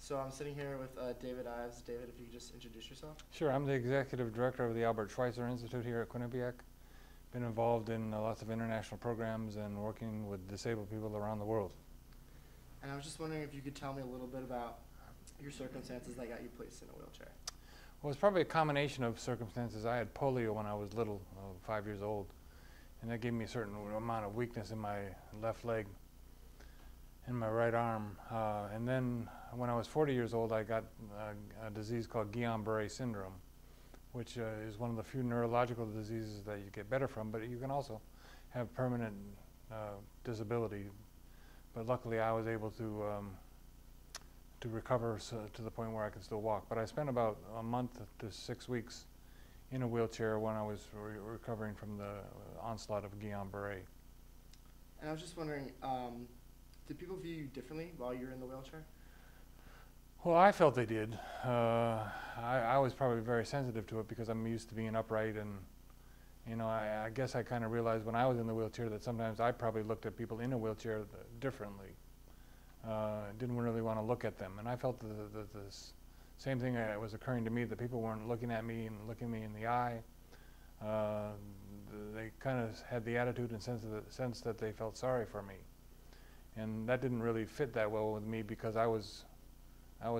So I'm sitting here with David Ives. David, if you could just introduce yourself. Sure, I'm the executive director of the Albert Schweitzer Institute here at Quinnipiac. Been involved in lots of international programs and working with disabled people around the world. And I was just wondering if you could tell me a little bit about your circumstances that got you placed in a wheelchair. Well, it's probably a combination of circumstances. I had polio when I was little, 5 years old, and that gave me a certain amount of weakness in my left leg and my right arm. And then when I was 40 years old, I got a disease called Guillain-Barré syndrome, which is one of the few neurological diseases that you get better from, but you can also have permanent disability. But luckily I was able to recover to the point where I can still walk. But I spent about a month to 6 weeks in a wheelchair when I was recovering from the onslaught of Guillain-Barré. And I was just wondering, did people view you differently while you were in the wheelchair? Well, I felt they did. I was probably very sensitive to it because I'm used to being upright, and I guess I kind of realized when I was in the wheelchair that sometimes I probably looked at people in a wheelchair differently. Didn't really want to look at them, and I felt the same thing was occurring to me, that people weren't looking at me and looking me in the eye. They kind of had the attitude and sense that they felt sorry for me, and that didn't really fit that well with me because I was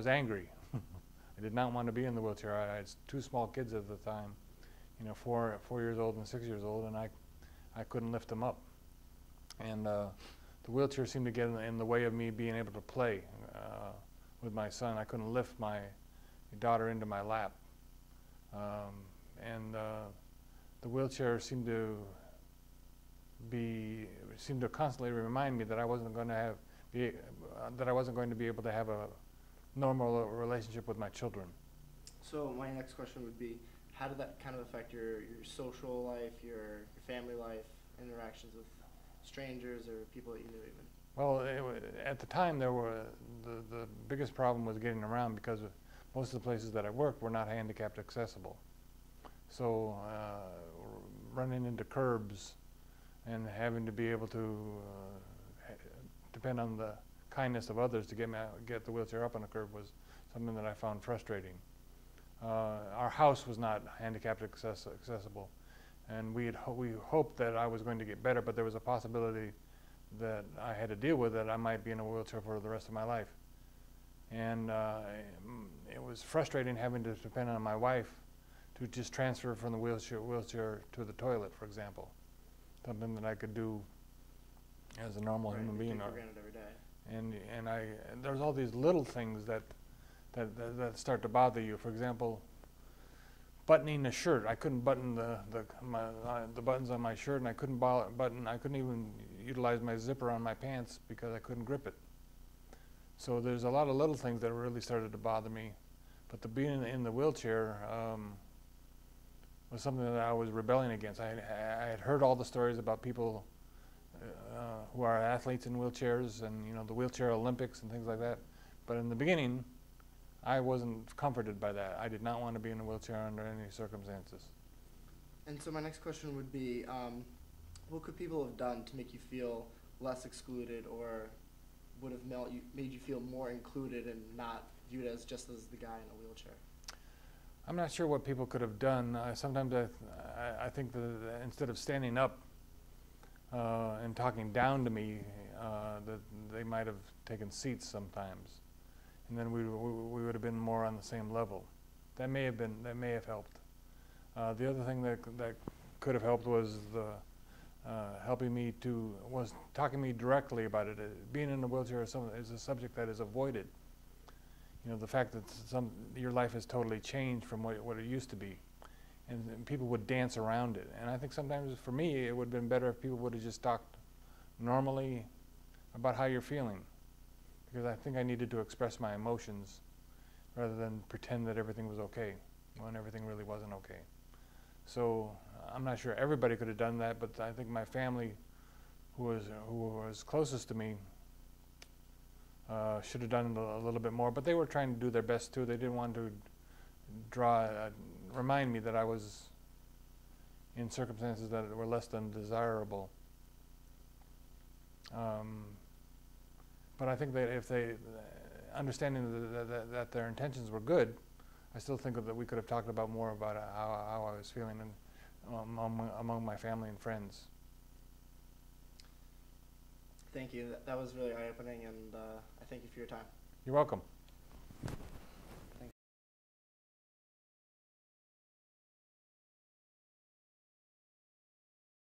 angry. I did not want to be in the wheelchair. I had two small kids at the time, 4 years old and 6 years old, and I couldn't lift them up. And the wheelchair seemed to get in the way of me being able to play with my son. I couldn't lift my daughter into my lap. And the wheelchair seemed to constantly remind me that I wasn't going to be able to have a normal relationship with my children. So my next question would be, how did that kind of affect your social life, your family life, interactions with strangers or people that you knew even? Well, at the time, the biggest problem was getting around because most of the places that I worked were not handicapped accessible. So running into curbs and having to be able to depend on the kindness of others to get the wheelchair up on a curb was something that I found frustrating. Our house was not handicapped accessible, and we hoped that I was going to get better, but there was a possibility that I had to deal with that I might be in a wheelchair for the rest of my life. And it was frustrating having to depend on my wife to just transfer from the wheelchair to the toilet, for example. Something that I could do as a normal human being. Take for granted every day. And there's all these little things that start to bother you. For example, buttoning a shirt. I couldn't button the buttons on my shirt, and I couldn't even utilize my zipper on my pants because I couldn't grip it. So there's a lot of little things that really started to bother me. But the being in the wheelchair was something that I was rebelling against. I had heard all the stories about people who are athletes in wheelchairs, and the wheelchair Olympics and things like that. But in the beginning, I wasn't comforted by that. I did not want to be in a wheelchair under any circumstances. And so my next question would be, what could people have done to make you feel less excluded, or would have made you feel more included and not viewed as just as the guy in a wheelchair? I'm not sure what people could have done. Sometimes I think that instead of standing up and talking down to me, that they might have taken seats sometimes, and then we would have been more on the same level. That may have helped. The other thing that could have helped was talking to me directly about it. Being in a wheelchair is a subject that is avoided. The fact that your life has totally changed from what it used to be. And people would dance around it. And I think sometimes for me it would have been better if people would have just talked normally about how you're feeling. Because I think I needed to express my emotions rather than pretend that everything was okay when everything really wasn't okay. So I'm not sure everybody could have done that, but I think my family, who was closest to me, should have done a little bit more. But they were trying to do their best too. They didn't want to remind me that I was in circumstances that were less than desirable. But I think that understanding that their intentions were good, I still think that we could have talked about more about how I was feeling among my family and friends. Thank you. That was really eye-opening, and I thank you for your time. You're welcome.